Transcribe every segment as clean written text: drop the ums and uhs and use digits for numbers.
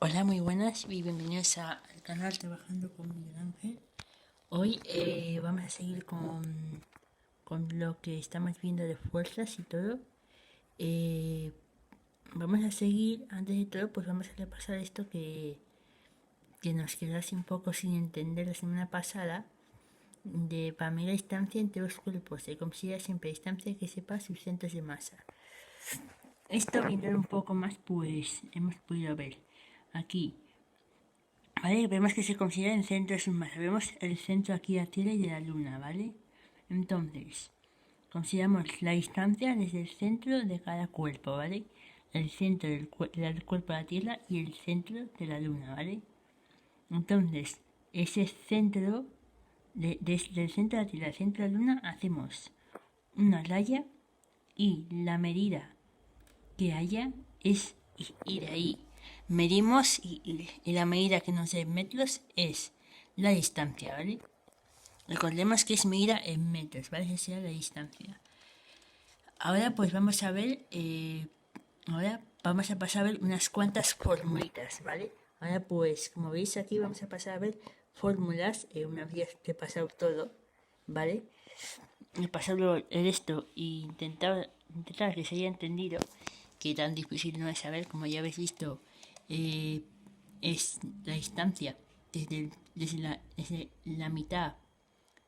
Hola, muy buenas y bienvenidos al canal Trabajando con Miguel Ángel. Hoy vamos a seguir con lo que estamos viendo de fuerzas y todo. Eh, Vamos a seguir, antes de todo, pues vamos a repasar esto que nos quedó así un poco sin entender la semana pasada. De para medir la distancia entre los cuerpos se considera siempre distancia que sepa sus centros de masa. Esto viendo un poco más, pues hemos podido ver aquí. ¿Vale? Vemos que se considera el centro de su masa. Vemos el centro aquí de la Tierra y de la Luna, ¿vale? Entonces, consideramos la distancia desde el centro de cada cuerpo, ¿vale? El centro del cuerpo de la Tierra y el centro de la Luna, ¿vale? Entonces, ese centro, desde el centro de la Tierra al centro de la Luna, hacemos una raya y la medida que haya es ir ahí. Medimos y la medida que nos dé en metros es la distancia, ¿vale? Recordemos que es medida en metros, ¿vale? Esa será la distancia. Ahora pues vamos a ver, ahora vamos a pasar a ver unas cuantas formulitas, ¿vale? Ahora pues, como veis aquí, vamos a pasar a ver fórmulas, una vez que he pasado todo, ¿vale? He pasado el esto e intentar que se haya entendido, que tan difícil no es saber, como ya habéis visto, es la distancia desde la mitad,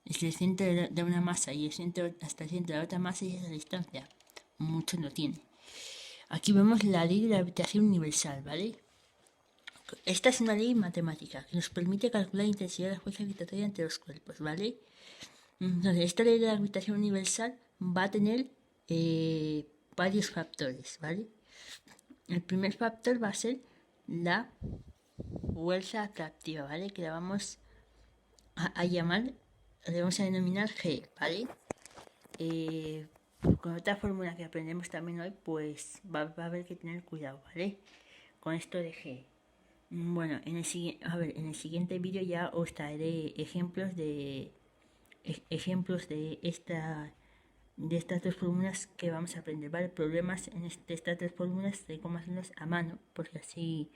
desde el centro de una masa y el centro hasta el centro de la otra masa, y esa distancia. Mucho no tiene. Aquí vemos la ley de la gravitación universal, ¿vale? Esta es una ley matemática que nos permite calcular la intensidad de la fuerza gravitatoria entre los cuerpos, ¿vale? Entonces, esta ley de la gravitación universal va a tener varios factores, ¿vale? El primer factor va a ser la fuerza atractiva, ¿vale? Que la vamos a llamar, le vamos a denominar G, ¿vale? Con otra fórmula que aprendemos también hoy, pues va a haber que tener cuidado, ¿vale? Con esto de G. Bueno, en el siguiente vídeo ya os traeré ejemplos de estas dos fórmulas que vamos a aprender, ¿vale? Problemas de estas tres fórmulas de cómo hacerlos a mano, porque así,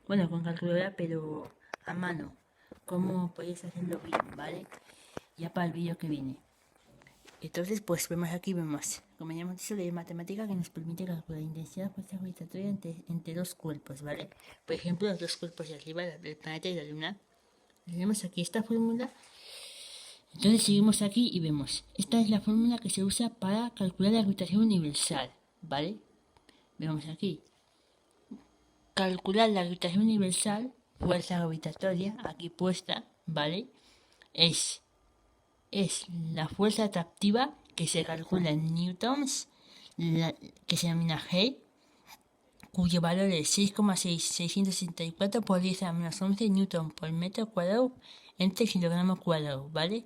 bueno, con calculadora, pero a mano, cómo podéis hacerlo bien, ¿vale? Ya para el vídeo que viene. Entonces, pues vemos, como ya hemos dicho, la matemática que nos permite calcular la intensidad de fuerza gravitatoria entre dos cuerpos, ¿vale? Por ejemplo, los dos cuerpos de arriba, el planeta y la luna. Tenemos aquí esta fórmula. Entonces seguimos aquí y vemos, esta es la fórmula que se usa para calcular la gravitación universal, ¿vale? Vemos aquí, calcular la gravitación universal, fuerza gravitatoria, aquí puesta, ¿vale? Es la fuerza atractiva que se calcula en newtons, que se denomina G, cuyo valor es 6,6664 por 10 a menos 11 newton por metro cuadrado entre kilogramo cuadrado, ¿vale?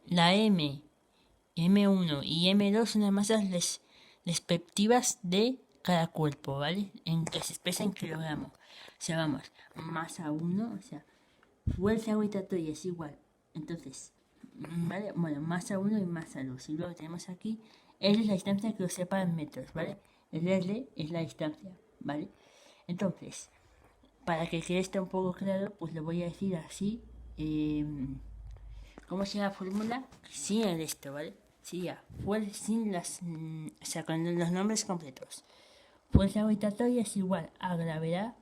La M1 y M2 son las masas respectivas de cada cuerpo, ¿vale? En que se expresa en kilogramos. O sea, vamos, masa 1, o sea, fuerza gravitatoria es igual. Entonces, ¿vale? Bueno, masa 1 y masa 2. Y luego tenemos aquí, R es la distancia que os separa en metros, ¿vale? El R es la distancia, ¿vale? Entonces, para que quede esto un poco claro, pues lo voy a decir así. ¿Cómo sería la fórmula? Sin el esto, ¿vale? Sería sin o sea, con los nombres completos. Fuerza gravitatoria es igual a gravedad.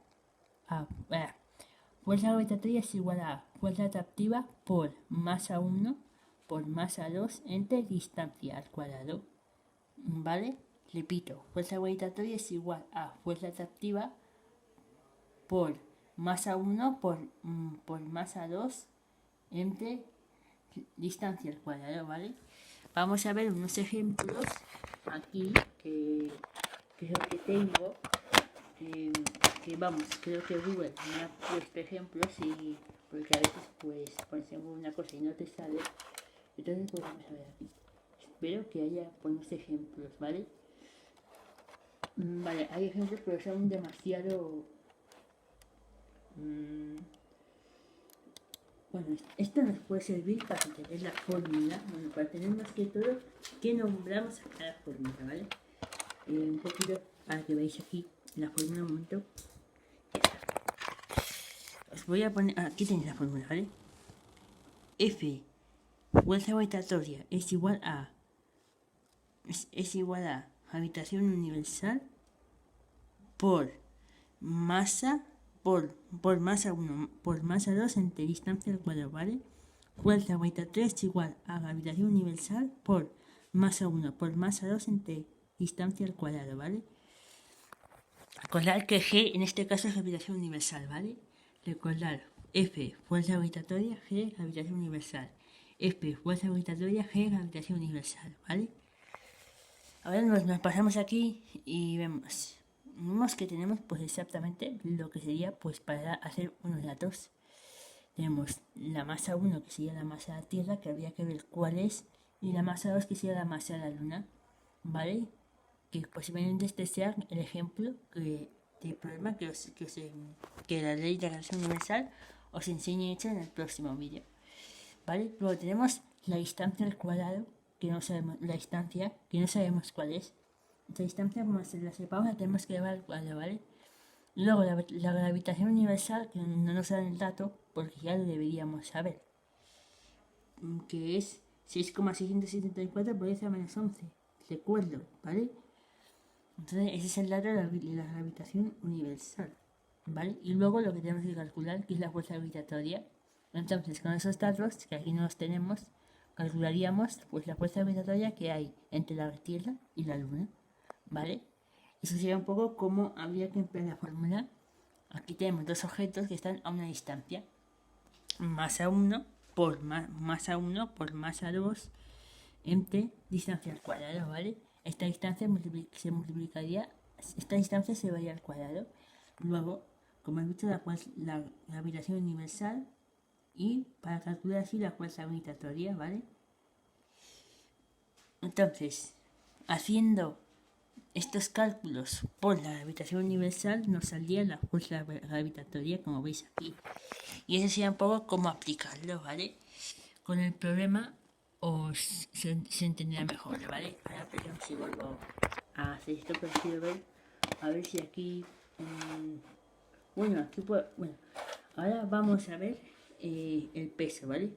Fuerza gravitatoria es igual a fuerza atractiva por masa 1 por masa 2 entre distancia al cuadrado. ¿Vale? Repito, fuerza gravitatoria es igual a fuerza atractiva por masa 1 por masa 2 entre distancia al cuadrado, ¿vale? Vamos a ver unos ejemplos aquí que es lo que tengo, que vamos, creo que Google me ha puesto ejemplos y porque a veces pues pones una cosa y no te sale, entonces pues vamos a ver aquí. Espero que haya buenos ejemplos, ¿vale? Vale, hay ejemplos pero son demasiado... Bueno, esto nos puede servir para tener la fórmula, bueno, para tener más que todo que nombramos a cada fórmula, ¿vale? Un poquito para que veáis aquí la fórmula un momento. voy a poner, aquí tenéis la fórmula, ¿vale? F, fuerza gravitatoria, es igual a gravitación universal por masa por masa 1 por masa 2 entre distancia al cuadrado, ¿vale? Fuerza gravitatoria es igual a gravitación universal por masa 1 por masa 2 entre distancia al cuadrado, ¿vale? Recordar que G en este caso es gravitación universal, ¿vale? Recordar F, fuerza gravitatoria, G, gravitación universal. F, fuerza gravitatoria, G, gravitación universal, ¿vale? Ahora nos pasamos aquí y vemos que tenemos pues exactamente lo que sería pues para hacer unos datos. Tenemos la masa 1 que sería la masa de la Tierra, que habría que ver cuál es, y la masa 2 que sería la masa de la Luna, ¿vale? Que posiblemente este sea el ejemplo del problema que la ley de relación universal os enseñe hecha en el próximo vídeo, ¿vale? Luego tenemos la distancia al cuadrado, que no sabemos, cuál es. Esta distancia, como se la sepamos, la tenemos que llevar al cuadrado, ¿vale? Luego la gravitación universal, que no nos dan el dato, porque ya lo deberíamos saber, que es 6,674 por 10 a menos 11, recuerdo, ¿vale? Entonces ese es el dato de la gravitación universal, ¿vale? Y luego lo que tenemos que calcular, que es la fuerza gravitatoria. Entonces con esos datos, que aquí no los tenemos, calcularíamos pues la fuerza gravitatoria que hay entre la Tierra y la Luna, ¿vale? Eso sería un poco cómo habría que emplear la fórmula. Aquí tenemos dos objetos que están a una distancia. Masa 1 por masa 1 por masa 2 entre distancia al cuadrado, ¿vale? Esta distancia se multiplicaría, esta distancia se varía al cuadrado. Luego, como he dicho, la gravitación universal y para calcular así la fuerza gravitatoria, ¿vale? Entonces, haciendo estos cálculos por la gravitación universal nos saldría la fuerza gravitatoria, como veis aquí. Y eso sería un poco cómo aplicarlo, ¿vale? Con el problema se entenderá mejor, ¿vale? Ahora perdón si vuelvo a hacer esto, pero quiero ver, a ver si aquí... bueno, aquí puedo... Bueno, ahora vamos a ver el peso, ¿vale?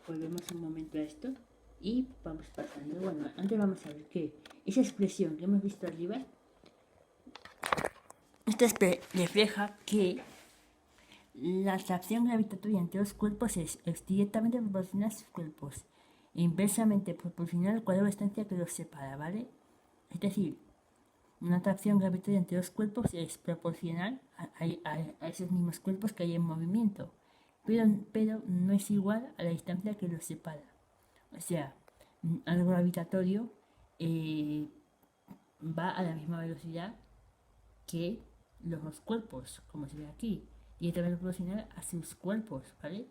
Volvemos un momento a esto y vamos pasando. Bueno, antes vamos a ver que esa expresión que hemos visto arriba, esta refleja que la atracción gravitatoria entre los cuerpos es directamente proporcional a sus cuerpos e inversamente proporcional al cuadrado de distancia que los separa, ¿vale? Es decir, una atracción gravitatoria entre los cuerpos es proporcional a esos mismos cuerpos que hay en movimiento, pero no es igual a la distancia que los separa. O sea, algo gravitatorio va a la misma velocidad que los cuerpos, como se ve aquí, y también proporcional a sus cuerpos, ¿vale?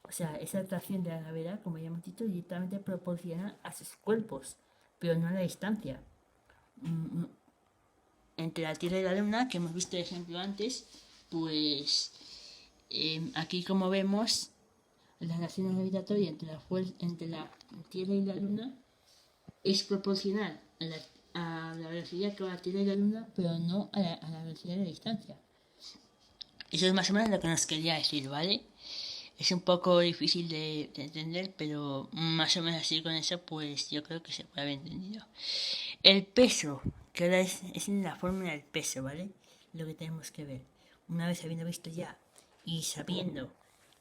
O sea, esa atracción de la gravedad, como ya hemos dicho, directamente proporciona a sus cuerpos, pero no a la distancia. Entre la Tierra y la Luna, que hemos visto el ejemplo antes, pues aquí como vemos, la relación gravitatoria entre la Tierra y la Luna es proporcional a la velocidad que va la Tierra y la Luna, pero no a la velocidad de la distancia. Eso es más o menos lo que nos quería decir, ¿vale? Es un poco difícil de entender, pero más o menos así con eso, pues yo creo que se puede haber entendido. El peso, que ahora es la fórmula del peso, ¿vale? Lo que tenemos que ver. Una vez habiendo visto ya y sabiendo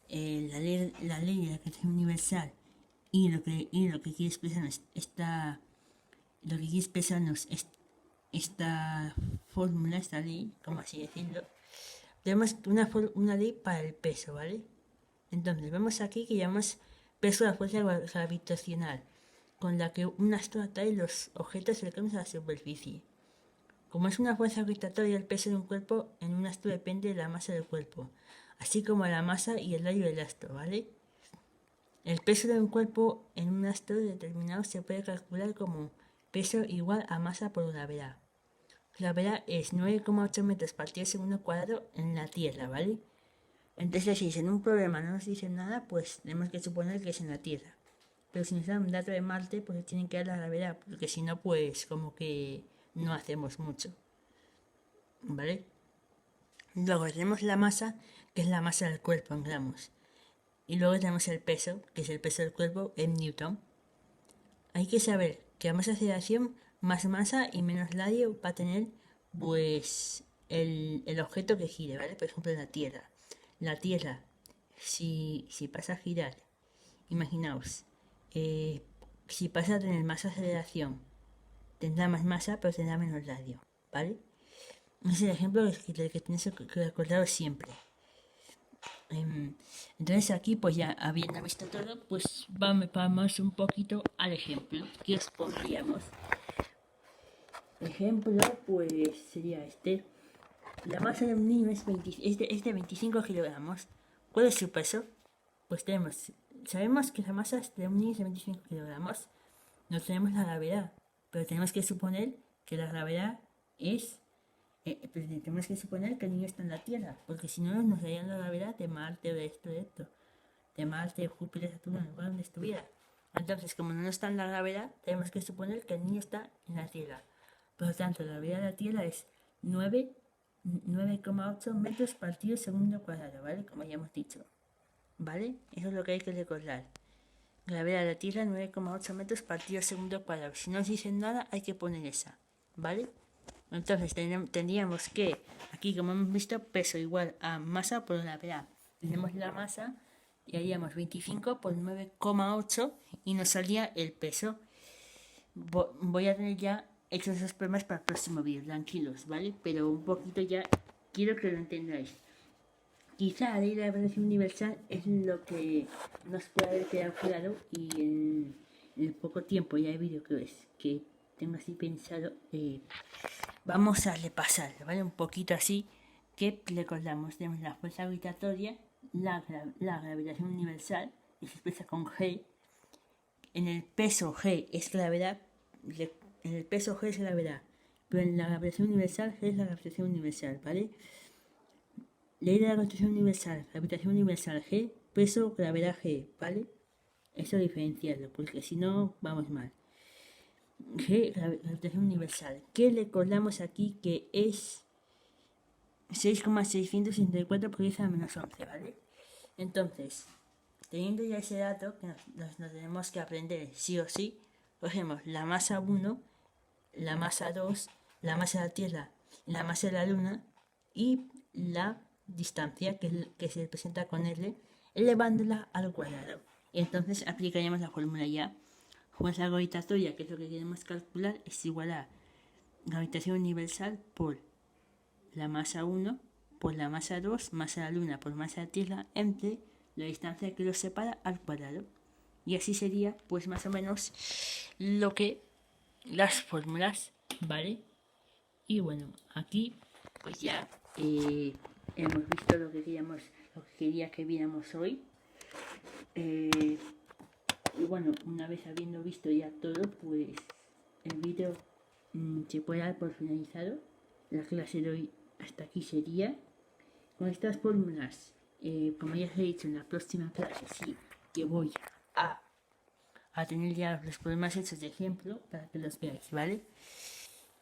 la ley de la gravitación universal y lo que quiere expresarnos esta fórmula, esta ley, como así decirlo, tenemos una ley para el peso, ¿vale? Entonces vemos aquí que llamamos peso de la fuerza gravitacional, con la que un astro atrae los objetos cercanos a la superficie. Como es una fuerza gravitatoria, el peso de un cuerpo en un astro depende de la masa del cuerpo, así como la masa y el radio del astro, ¿vale? El peso de un cuerpo en un astro determinado se puede calcular como peso igual a masa por gravedad. Gravedad es 9,8 metros partido segundo cuadrado en la Tierra, ¿vale? Entonces, si en un problema no nos dicen nada, pues tenemos que suponer que es en la Tierra. Pero si nos dan un dato de Marte, pues tienen que dar la gravedad, porque si no, pues como que no hacemos mucho, ¿vale? Luego tenemos la masa, que es la masa del cuerpo en gramos. Y luego tenemos el peso, que es el peso del cuerpo en newton. Hay que saber que a más aceleración, más masa y menos radio va a tener pues el objeto que gire, ¿vale? Por ejemplo, la Tierra. La Tierra, si pasa a girar, imaginaos, si pasa a tener más aceleración, tendrá más masa, pero tendrá menos radio, ¿vale? Es el ejemplo del que tenéis que recordaros siempre. Entonces aquí, pues ya habiendo visto todo, pues vamos un poquito al ejemplo que os pondríamos. Ejemplo, pues sería este. La masa de un niño es de 25 kilogramos. ¿Cuál es su peso? Pues sabemos que la masa de un niño es de 25 kilogramos. No tenemos la gravedad, pero tenemos que suponer que la gravedad es pues tenemos que suponer que el niño está en la Tierra, porque si no nos darían la gravedad de Marte o de esto, de Marte, Júpiter, Saturno, en lugar donde estuviera. Entonces, como no está en la gravedad, tenemos que suponer que el niño está en la Tierra. Por lo tanto, la gravedad de la Tierra es 9,8 metros partido segundo cuadrado, ¿vale? Como ya hemos dicho, ¿vale? Eso es lo que hay que recordar. Gravedad de la Tierra 9,8 metros partido segundo cuadrado. Si no os dicen nada, hay que poner esa, ¿vale? Entonces tendríamos que, aquí como hemos visto, peso igual a masa por gravedad. Tenemos la masa y haríamos 25 por 9,8 y nos salía el peso. Voy a tener ya hechos esos problemas para el próximo vídeo, tranquilos, ¿vale? Pero un poquito ya quiero que lo entendáis. Quizá la ley de la relación universal es lo que nos puede haber quedado claro y en el poco tiempo ya de vídeo que tengo así pensado, vamos a repasar, ¿vale? Un poquito así, que recordamos, tenemos la fuerza gravitatoria, la gravitación universal, que se expresa con G, en el peso G es gravedad, en el peso G es gravedad, pero en la gravitación universal G es la gravitación universal, ¿vale? Ley de la gravitación universal G, peso, gravedad G, ¿vale? Eso diferenciarlo, porque si no vamos mal. G, gravitación universal. ¿Qué recordamos aquí que es 6,664 por 10 a la menos 11, ¿vale? Entonces, teniendo ya ese dato, que nos tenemos que aprender sí o sí, cogemos la masa 1, la masa 2, la masa de la Tierra, la masa de la Luna y la distancia que se representa con L, elevándola al cuadrado. Y entonces aplicaríamos la fórmula ya. Fuerza gravitatoria, que es lo que queremos calcular, es igual a gravitación universal por la masa 1 por la masa 2, masa de la Luna por masa de la Tierra, entre la distancia que los separa al cuadrado. Y así sería, pues más o menos, lo que las fórmulas, ¿vale? Y bueno, aquí pues ya hemos visto lo que quería que viéramos hoy. Y bueno, una vez habiendo visto ya todo, pues el vídeo se puede dar por finalizado. La clase de hoy hasta aquí sería. Con estas fórmulas, como ya os he dicho en la próxima clase, sí que voy a tener ya los problemas hechos de ejemplo para que los veáis, ¿vale?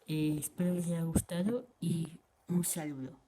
Espero que os haya gustado y un saludo.